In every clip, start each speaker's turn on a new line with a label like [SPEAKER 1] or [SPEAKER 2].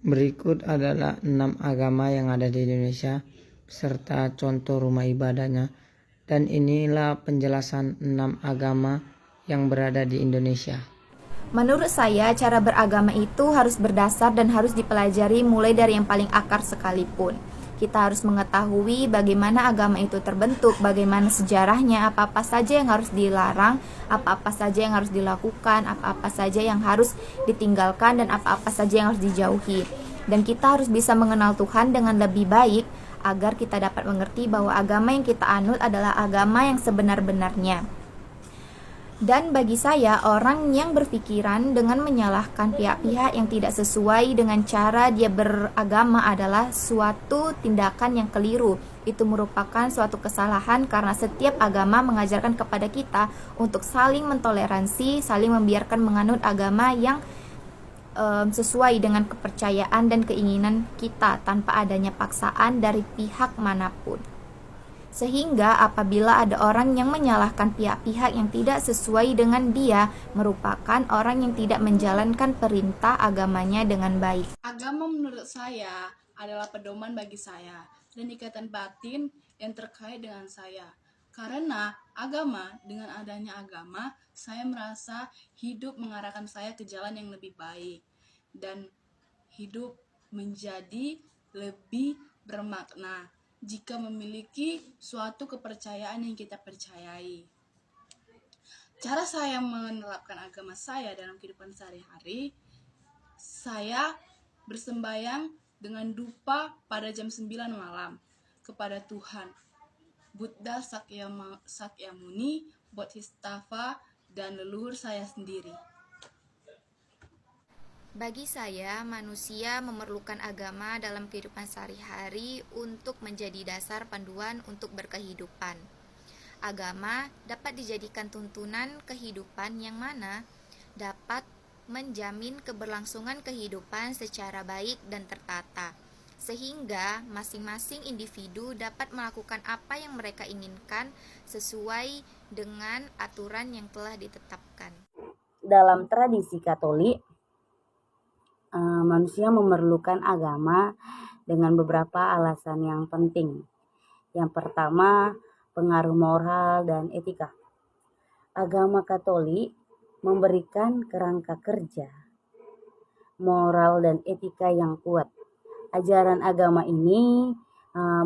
[SPEAKER 1] Berikut adalah 6 agama yang ada di Indonesia serta contoh rumah ibadahnya. Dan inilah penjelasan 6 agama yang berada di Indonesia.
[SPEAKER 2] Menurut saya, cara beragama itu harus berdasar dan harus dipelajari mulai dari yang paling akar sekalipun. Kita harus mengetahui bagaimana agama itu terbentuk, bagaimana sejarahnya, apa-apa saja yang harus dilarang, apa-apa saja yang harus dilakukan, apa-apa saja yang harus ditinggalkan, dan apa-apa saja yang harus dijauhi. Dan kita harus bisa mengenal Tuhan dengan lebih baik agar kita dapat mengerti bahwa agama yang kita anut adalah agama yang sebenar-benarnya. Dan bagi saya, orang yang berpikiran dengan menyalahkan pihak-pihak yang tidak sesuai dengan cara dia beragama adalah suatu tindakan yang keliru. Itu merupakan suatu kesalahan karena setiap agama mengajarkan kepada kita untuk saling mentoleransi, saling membiarkan menganut agama yang sesuai dengan kepercayaan dan keinginan kita tanpa adanya paksaan dari pihak manapun. Sehingga apabila ada orang yang menyalahkan pihak-pihak yang tidak sesuai dengan dia, merupakan orang yang tidak menjalankan perintah agamanya dengan baik.
[SPEAKER 3] Agama menurut saya adalah pedoman bagi saya dan ikatan batin yang terkait dengan saya. Karena dengan adanya agama, saya merasa hidup mengarahkan saya ke jalan yang lebih baik dan hidup menjadi lebih bermakna jika memiliki suatu kepercayaan yang kita percayai. Cara saya menerapkan agama saya dalam kehidupan sehari-hari, saya bersembahyang dengan dupa pada jam 9 malam kepada Tuhan, Buddha, Sakyamuni, Bodhisattva, dan leluhur saya sendiri.
[SPEAKER 2] Bagi saya, manusia memerlukan agama dalam kehidupan sehari-hari untuk menjadi dasar panduan untuk berkehidupan. Agama dapat dijadikan tuntunan kehidupan yang mana dapat menjamin keberlangsungan kehidupan secara baik dan tertata, sehingga masing-masing individu dapat melakukan apa yang mereka inginkan sesuai dengan aturan yang telah ditetapkan.
[SPEAKER 4] Dalam tradisi Katolik, manusia memerlukan agama dengan beberapa alasan yang penting. Yang pertama, pengaruh moral dan etika. Agama Katolik memberikan kerangka kerja, moral dan etika yang kuat. Ajaran agama ini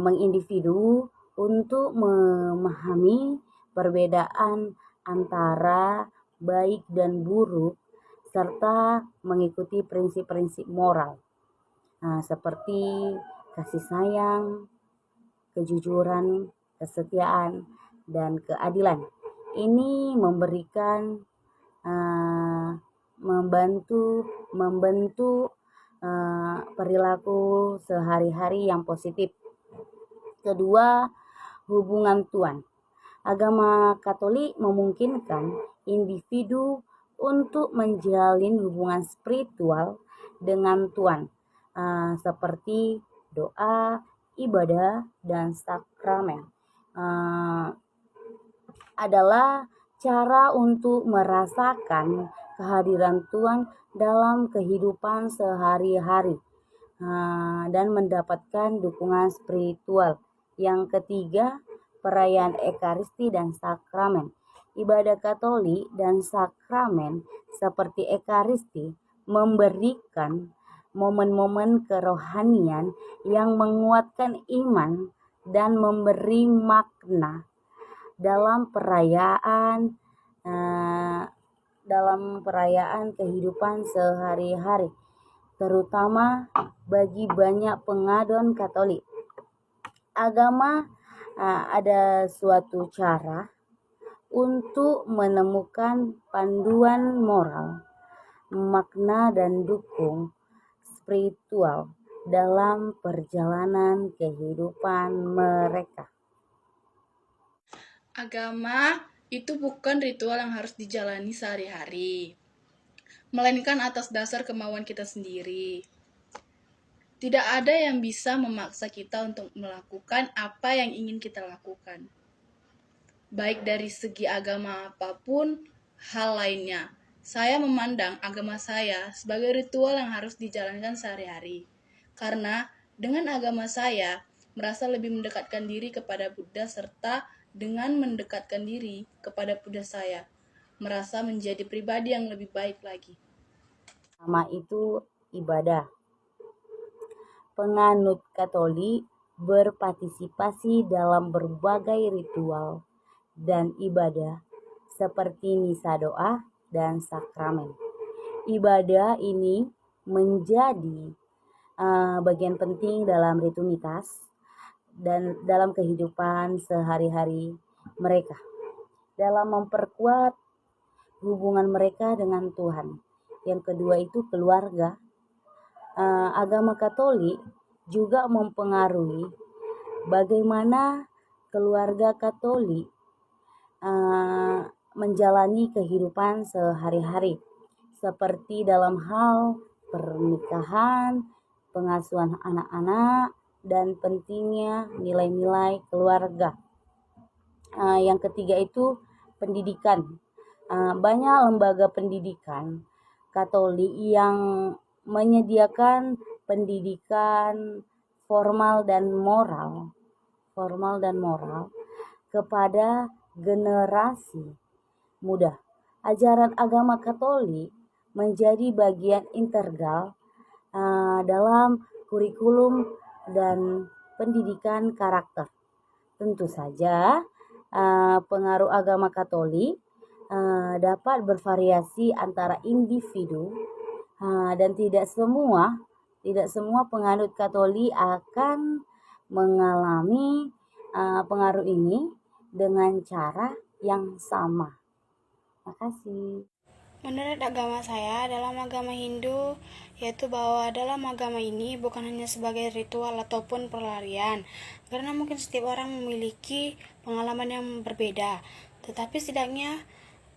[SPEAKER 4] mengindividu untuk memahami perbedaan antara baik dan buruk serta mengikuti prinsip-prinsip moral seperti kasih sayang, kejujuran, kesetiaan, dan keadilan. Ini memberikan membentuk perilaku sehari-hari yang positif. Kedua, hubungan Tuhan. Agama Katolik memungkinkan individu untuk menjalin hubungan spiritual dengan Tuhan, seperti doa, ibadah, dan sakramen. Adalah cara untuk merasakan kehadiran Tuhan dalam kehidupan sehari-hari dan mendapatkan dukungan spiritual. Yang ketiga, perayaan Ekaristi dan sakramen. Ibadah Katolik dan sakramen seperti Ekaristi memberikan momen-momen kerohanian yang menguatkan iman dan memberi makna dalam perayaan kehidupan sehari-hari, terutama bagi banyak pengadon Katolik. Agama ada suatu cara untuk menemukan panduan moral, makna, dan dukung spiritual dalam perjalanan kehidupan mereka.
[SPEAKER 3] Agama itu bukan ritual yang harus dijalani sehari-hari, melainkan atas dasar kemauan kita sendiri. Tidak ada yang bisa memaksa kita untuk melakukan apa yang ingin kita lakukan, baik dari segi agama apapun hal lainnya, Saya memandang agama saya sebagai ritual yang harus dijalankan sehari-hari. Karena dengan agama saya merasa lebih mendekatkan diri kepada Buddha serta dengan mendekatkan diri kepada Buddha saya merasa menjadi pribadi yang lebih baik lagi.
[SPEAKER 4] Pertama itu ibadah. Penganut Katolik berpartisipasi dalam berbagai ritual dan ibadah seperti misa doa dan sakramen. Ibadah ini menjadi bagian penting dalam rutinitas dan dalam kehidupan sehari-hari mereka, dalam memperkuat hubungan mereka dengan Tuhan. Yang kedua itu keluarga. Agama Katolik juga mempengaruhi bagaimana keluarga Katolik menjalani kehidupan sehari-hari, seperti dalam hal pernikahan, pengasuhan anak-anak, dan pentingnya nilai-nilai keluarga. Yang ketiga itu pendidikan. Banyak lembaga pendidikan Katolik yang menyediakan pendidikan formal dan moral kepada generasi muda. Ajaran agama Katolik menjadi bagian integral dalam kurikulum dan pendidikan karakter. Tentu saja pengaruh agama Katolik dapat bervariasi antara individu dan tidak semua penganut Katolik akan mengalami pengaruh ini dengan cara yang sama. Terima kasih.
[SPEAKER 5] Menurut agama saya, dalam agama Hindu, yaitu bahwa dalam agama ini bukan hanya sebagai ritual ataupun pelarian, karena mungkin setiap orang memiliki pengalaman yang berbeda, tetapi setidaknya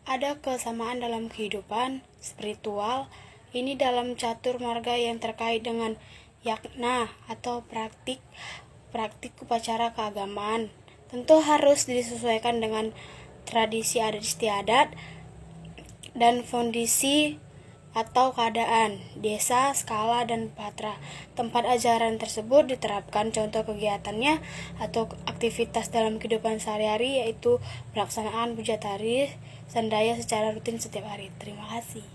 [SPEAKER 5] ada kesamaan dalam kehidupan spiritual ini dalam catur marga yang terkait dengan yakna atau praktik upacara keagamaan. Tentu harus disesuaikan dengan tradisi adat istiadat dan kondisi atau keadaan desa, skala, dan patra tempat ajaran tersebut diterapkan. Contoh kegiatannya atau aktivitas dalam kehidupan sehari-hari yaitu pelaksanaan puja tari sandaya secara rutin setiap hari. Terima kasih.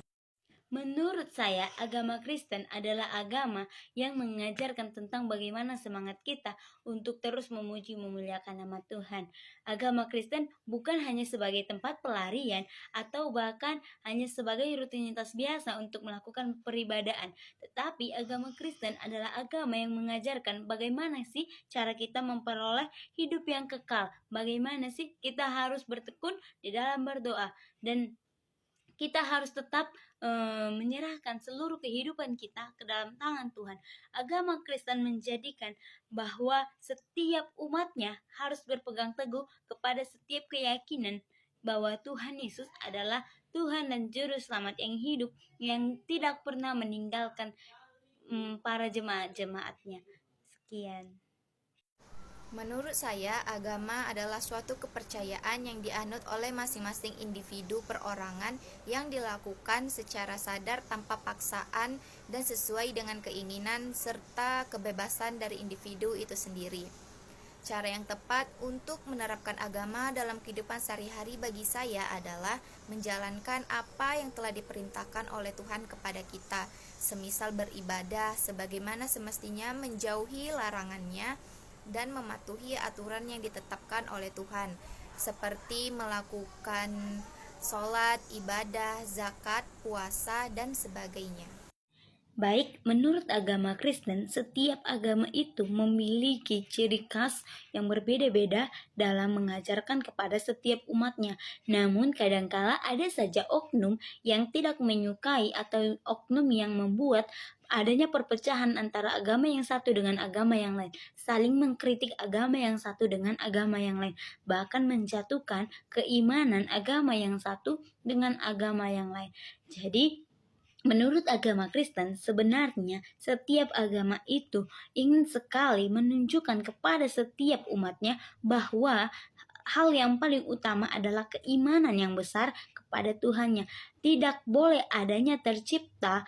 [SPEAKER 6] Menurut saya, agama Kristen adalah agama yang mengajarkan tentang bagaimana semangat kita untuk terus memuji memuliakan nama Tuhan. Agama Kristen bukan hanya sebagai tempat pelarian atau bahkan hanya sebagai rutinitas biasa untuk melakukan peribadaan, tetapi agama Kristen adalah agama yang mengajarkan bagaimana sih cara kita memperoleh hidup yang kekal, bagaimana sih kita harus bertekun di dalam berdoa, dan kita harus tetap menyerahkan seluruh kehidupan kita ke dalam tangan Tuhan. Agama Kristen menjadikan bahwa setiap umatnya harus berpegang teguh kepada setiap keyakinan bahwa Tuhan Yesus adalah Tuhan dan Juru Selamat yang hidup, yang tidak pernah meninggalkan para jemaat-jemaatnya. Sekian.
[SPEAKER 2] Menurut saya, agama adalah suatu kepercayaan yang dianut oleh masing-masing individu perorangan yang dilakukan secara sadar tanpa paksaan dan sesuai dengan keinginan serta kebebasan dari individu itu sendiri. Cara yang tepat untuk menerapkan agama dalam kehidupan sehari-hari bagi saya adalah menjalankan apa yang telah diperintahkan oleh Tuhan kepada kita, semisal beribadah sebagaimana semestinya, menjauhi larangannya, dan mematuhi aturan yang ditetapkan oleh Tuhan, seperti melakukan sholat, ibadah, zakat, puasa, dan sebagainya.
[SPEAKER 6] Baik, menurut agama Kristen, setiap agama itu memiliki ciri khas yang berbeda-beda dalam mengajarkan kepada setiap umatnya. Namun kadangkala ada saja oknum yang tidak menyukai atau oknum yang membuat adanya perpecahan antara agama yang satu dengan agama yang lain, saling mengkritik agama yang satu dengan agama yang lain, bahkan menjatuhkan keimanan agama yang satu dengan agama yang lain. Jadi, menurut agama Kristen, sebenarnya setiap agama itu ingin sekali menunjukkan kepada setiap umatnya bahwa hal yang paling utama adalah keimanan yang besar kepada Tuhannya. Tidak boleh adanya tercipta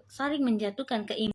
[SPEAKER 6] saling menjatuhkan keimanan